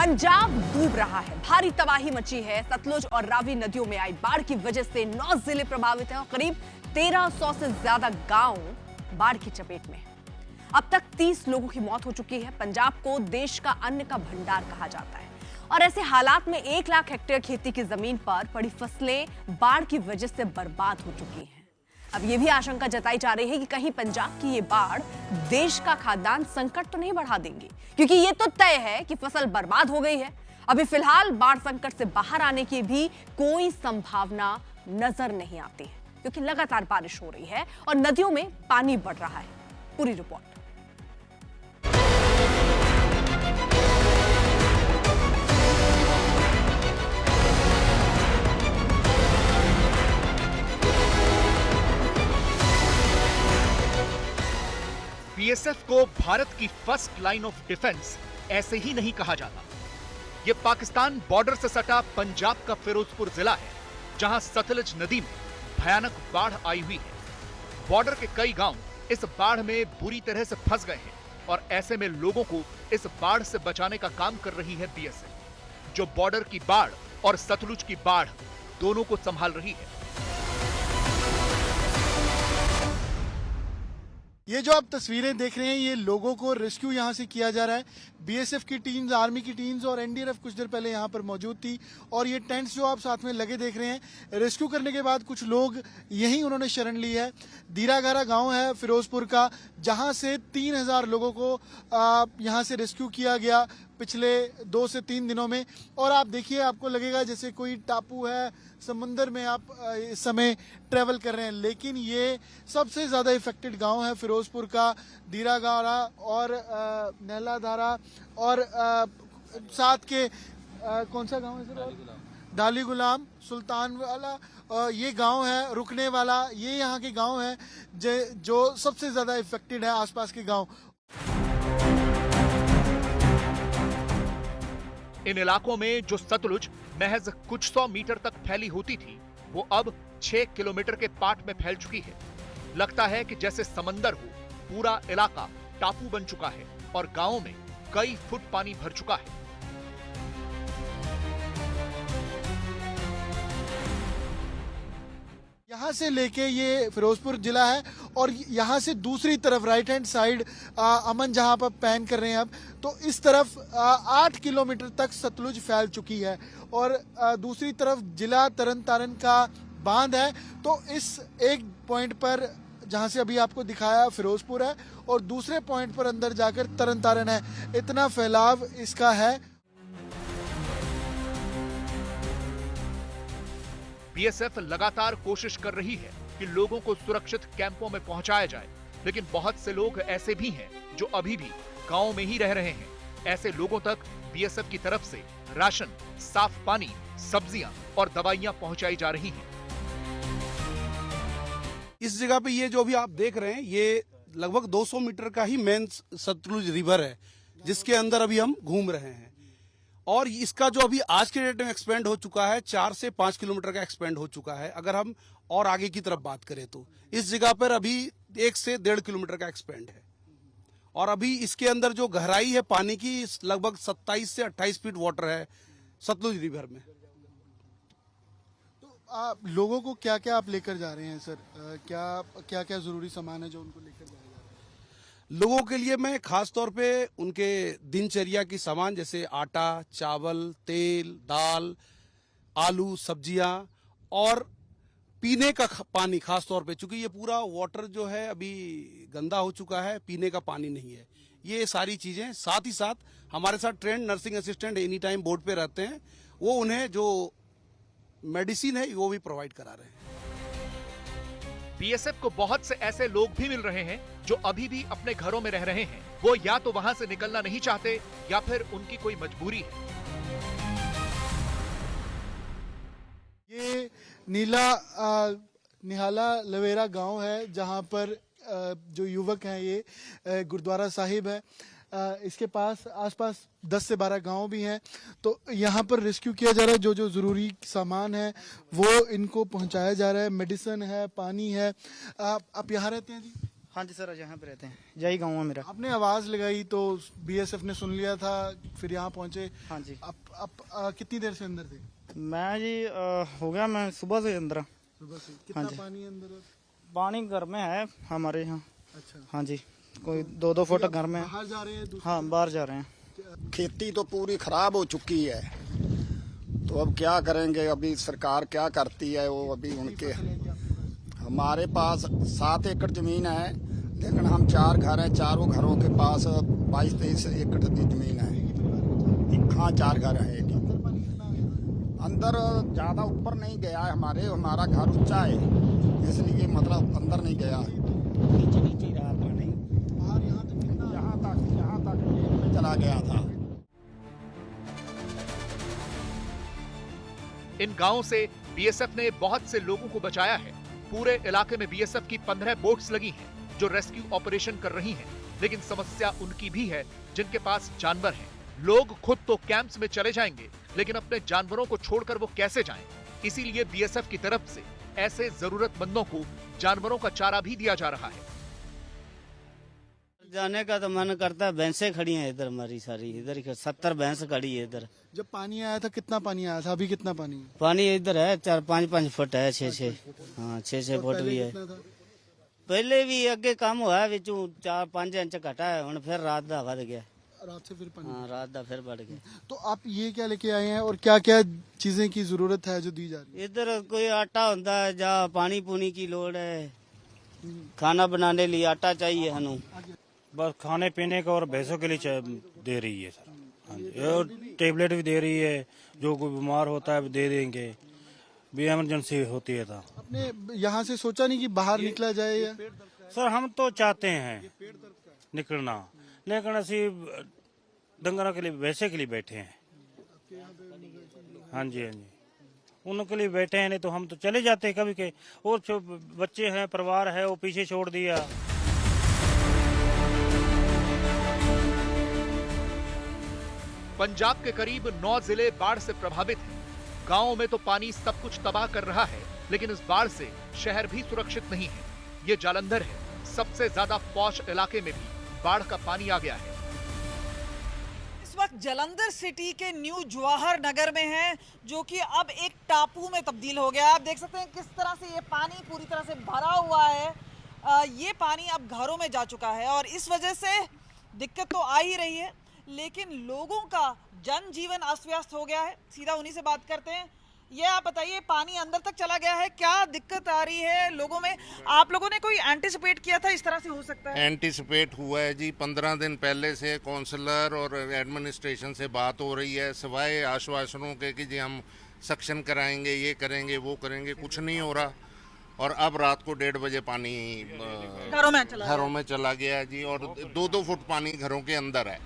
पंजाब डूब रहा है, भारी तबाही मची है। सतलुज और रावी नदियों में आई बाढ़ की वजह से 9 जिले प्रभावित हैं और करीब 1300 से ज्यादा गांव बाढ़ की चपेट में। अब तक 30 लोगों की मौत हो चुकी है। पंजाब को देश का अन्न का भंडार कहा जाता है और ऐसे हालात में 1 लाख हेक्टेयर खेती की जमीन पर पड़ी फसलें बाढ़ की वजह से बर्बाद हो चुकी हैं। अब यह भी आशंका जताई जा रही है कि कहीं पंजाब की ये बाढ़ देश का खाद्यान्न संकट तो नहीं बढ़ा देंगी, क्योंकि ये तो तय है कि फसल बर्बाद हो गई है। अभी फिलहाल बाढ़ संकट से बाहर आने की भी कोई संभावना नजर नहीं आती है, क्योंकि लगातार बारिश हो रही है और नदियों में पानी बढ़ रहा है। पूरी रिपोर्ट। बीएसएफ को भारत की फर्स्ट लाइन ऑफ डिफेंस ऐसे ही नहीं कहा जाता। यह पाकिस्तान बॉर्डर से सटा पंजाब का फिरोजपुर जिला है, जहां सतलुज नदी में भयानक बाढ़ आई हुई है। बॉर्डर के कई गांव इस बाढ़ में बुरी तरह से फंस गए हैं और ऐसे में लोगों को इस बाढ़ से बचाने का काम कर रही है बीएसएफ, जो बॉर्डर की बाढ़ और सतलुज की बाढ़ दोनों को संभाल रही है। ये जो आप तस्वीरें देख रहे हैं, ये लोगों को रेस्क्यू यहाँ से किया जा रहा है। बीएसएफ की टीम्स, आर्मी की टीम्स और एनडीआरएफ कुछ देर पहले यहाँ पर मौजूद थी और ये टेंट्स जो आप साथ में लगे देख रहे हैं, रेस्क्यू करने के बाद कुछ लोग यहीं उन्होंने शरण ली है। दीरागारा गांव है फिरोजपुर का, जहां से 3000 लोगों को यहाँ से रेस्क्यू किया गया पिछले 2 से 3 दिनों में। और आप देखिए, आपको लगेगा जैसे कोई टापू है, समुंदर में आप इस समय ट्रेवल कर रहे हैं, लेकिन ये सबसे ज्यादा इफेक्टेड गांव है फिरोजपुर का। दीरागारा और नहलाधारा और साथ के कौन सा गांव है सर? डाली गुलाम, सुल्तान वाला, ये गांव है, रुकने वाला, ये यहाँ के गांव है जो सबसे ज्यादा इफेक्टेड है। आसपास के गांव, इन इलाकों में जो सतलुज महज कुछ 100 मीटर तक फैली होती थी, वो अब 6 किलोमीटर के पाट में फैल चुकी है। लगता है कि जैसे समंदर हो, पूरा इलाका टापू बन चुका है और गांवों में कई फुट पानी भर चुका है। यहाँ से लेके ये फिरोजपुर जिला है और यहाँ से दूसरी तरफ राइट हैंड साइड अमन जहाँ पर पैन कर रहे हैं अब, तो इस तरफ 8 किलोमीटर तक सतलुज फैल चुकी है और दूसरी तरफ जिला तरन तारण का बांध है। तो इस एक पॉइंट पर जहाँ से अभी आपको दिखाया फिरोजपुर है और दूसरे पॉइंट पर अंदर जाकर तरन तारण है। इतना फैलाव इसका है। बीएसएफ लगातार कोशिश कर रही है कि लोगों को सुरक्षित कैंपों में पहुंचाया जाए, लेकिन बहुत से लोग ऐसे भी हैं जो अभी भी गांवों में ही रह रहे हैं। ऐसे लोगों तक बीएसएफ की तरफ से राशन, साफ पानी, सब्जियां और दवाइयां पहुंचाई जा रही हैं। इस जगह पे ये जो अभी आप देख रहे हैं, ये लगभग 200 मीटर का ही मेन सतलुज रिवर है, जिसके अंदर अभी हम घूम रहे हैं। और इसका जो अभी आज के डेट में एक्सपेंड हो चुका है, 4 से 5 किलोमीटर का एक्सपेंड हो चुका है। अगर हम और आगे की तरफ बात करें तो इस जगह पर अभी 1 से 1.5 किलोमीटर का एक्सपेंड है और अभी इसके अंदर जो गहराई है पानी की, लगभग 27 से 28 फीट वाटर है सतलुज रिवर में। तो लोगों को क्या क्या आप लेकर जा रहे हैं सर? क्या क्या जरूरी सामान है जो उनको लेकर जा रहे हैं? लोगों के लिए मैं खास तौर पे उनके दिनचर्या की सामान जैसे आटा, चावल, तेल, दाल, आलू, सब्जियां और पीने का पानी, खास तौर पे चूंकि ये पूरा वाटर जो है अभी गंदा हो चुका है, पीने का पानी नहीं है, ये सारी चीजें। साथ ही साथ हमारे साथ trend nursing assistant any time board पे रहते हैं, वो उन्हें जो मेडिसिन है वो भी प्रोवाइड करा रहे हैं। बीएसएफ को बहुत से ऐसे लोग भी मिल रहे हैं जो अभी भी अपने घरों में रह रहे हैं। वो या तो वहां से निकलना नहीं चाहते या फिर उनकी कोई मजबूरी है। ये निहाला लवेरा गांव है, जहां पर जो युवक हैं ये गुरुद्वारा साहिब है, इसके आसपास 10 से 12 गांव भी हैं। तो यहाँ पर रेस्क्यू किया जा रहा है। जो जो ज़रूरी सामान है वो इनको पहुँचाया जा रहा है। मेडिसिन है, पानी है। आप यहाँ रहते हैं जी? हाँ जी सर, यहाँ पे रहते हैं, यही गाँव है मेरा। आपने आवाज लगाई तो बीएसएफ ने सुन लिया था, फिर यहाँ पहुंचे। हाँ जी। आप कितनी देर से अंदर थे? मैं जी हो गया, मैं सुबह से अंदर। सुबह से। कितना हाँ जी। पानी अंदर? पानी घर में है हमारे यहाँ। अच्छा। हाँ जी, कोई 2-2 फुट घर में। बाहर जा रहे हैं? हाँ, बाहर जा रहे हैं। खेती तो पूरी खराब हो चुकी है, तो अब क्या करेंगे, अभी सरकार क्या करती है वो अभी उनके। हमारे पास 7 एकड़ जमीन है, लेकिन हम 4 घर हैं, चारों घरों के पास 22-23 एकड़ की जमीन है। हाँ, 4 घर है। अंदर ज्यादा ऊपर नहीं गया है, हमारा घर ऊंचा है, इसलिए मतलब अंदर नहीं गया, नीचे नीचे ही रहा पानी। यहाँ तक खेत में चला गया था। इन गांवों से बीएसएफ ने बहुत से लोगों को बचाया है। पूरे इलाके में बीएसएफ की 15 बोट्स लगी हैं जो रेस्क्यू ऑपरेशन कर रही हैं, लेकिन समस्या उनकी भी है जिनके पास जानवर हैं। लोग खुद तो कैंप्स में चले जाएंगे, लेकिन अपने जानवरों को छोड़कर वो कैसे जाएं? इसीलिए बीएसएफ की तरफ से ऐसे जरूरतमंदों को जानवरों का चारा भी दिया जा रहा है। जाने का तो मन करता है, भैंसें खड़ी हैं इधर, हमारी सारी इधर 70 भैंस खड़ी है इधर। जब पानी आया था कितना पानी आया था? अभी कितना पानी है? पानी इधर है 4-5 फुट है, 6-6 हाँ 6-6 फुट भी है। पहले भी अगे कम हुआ है, 4-5 इंच घटा है, हुण फिर रात दा वध गया। रात से फिर पानी? हाँ, रात दा फिर बढ़ गया। तो आप ये क्या लेके आए हैं और क्या क्या चीजें की जरूरत है जो दी जा रही है? इधर कोई आटा होता है, जा पानी पूनी की लोड़ है, खाना बनाने लिए आटा चाहिए हनु। बस खाने पीने का और भैंसों के लिए दे रही है सर। हाँ जी, और टेबलेट भी दे रही है, जो कोई बीमार होता है दे देंगे, भी इमरजेंसी होती है। तो आपने यहाँ से सोचा नहीं कि बाहर निकला जाए? या सर हम तो चाहते हैं निकलना, लेकिन असी डंगरों के लिए वैसे के लिए बैठे हैं। हाँ जी, हाँ जी, उनके लिए बैठे हैं, नहीं तो हम तो चले जाते हैं कभी के। और जो बच्चे हैं, परिवार है, वो पीछे छोड़ दिया। पंजाब के करीब 9 जिले बाढ़ से प्रभावित हैं। गांवों में तो पानी सब कुछ तबाह कर रहा है, लेकिन इस बाढ़ से शहर भी सुरक्षित नहीं है। ये जालंधर है, सबसे ज्यादा पॉश इलाके में भी बाढ़ का पानी आ गया है। इस वक्त जालंधर सिटी के न्यू जवाहर नगर में है, जो कि अब एक टापू में तब्दील हो गया। आप देख सकते हैं किस तरह से ये पानी पूरी तरह से भरा हुआ है। ये पानी अब घरों में जा चुका है और इस वजह से दिक्कत तो आ ही रही है, लेकिन लोगों का जनजीवन अस्त व्यस्त हो गया है। सीधा उन्हीं से बात करते हैं। ये आप बताइए, पानी अंदर तक चला गया है, क्या दिक्कत आ रही है लोगों में? आप लोगों ने कोई एंटीसिपेट किया था इस तरह से हो सकता है? एंटीसिपेट हुआ है जी, 15 दिन पहले से काउंसलर और एडमिनिस्ट्रेशन से बात हो रही है, सिवाय आश्वासनों के कि जी हम सक्शन कराएंगे, ये करेंगे, वो करेंगे, कुछ नहीं हो रहा। और अब रात को 1:30 बजे पानी घरों में चला गया जी, और 2-2 फुट पानी घरों के अंदर है।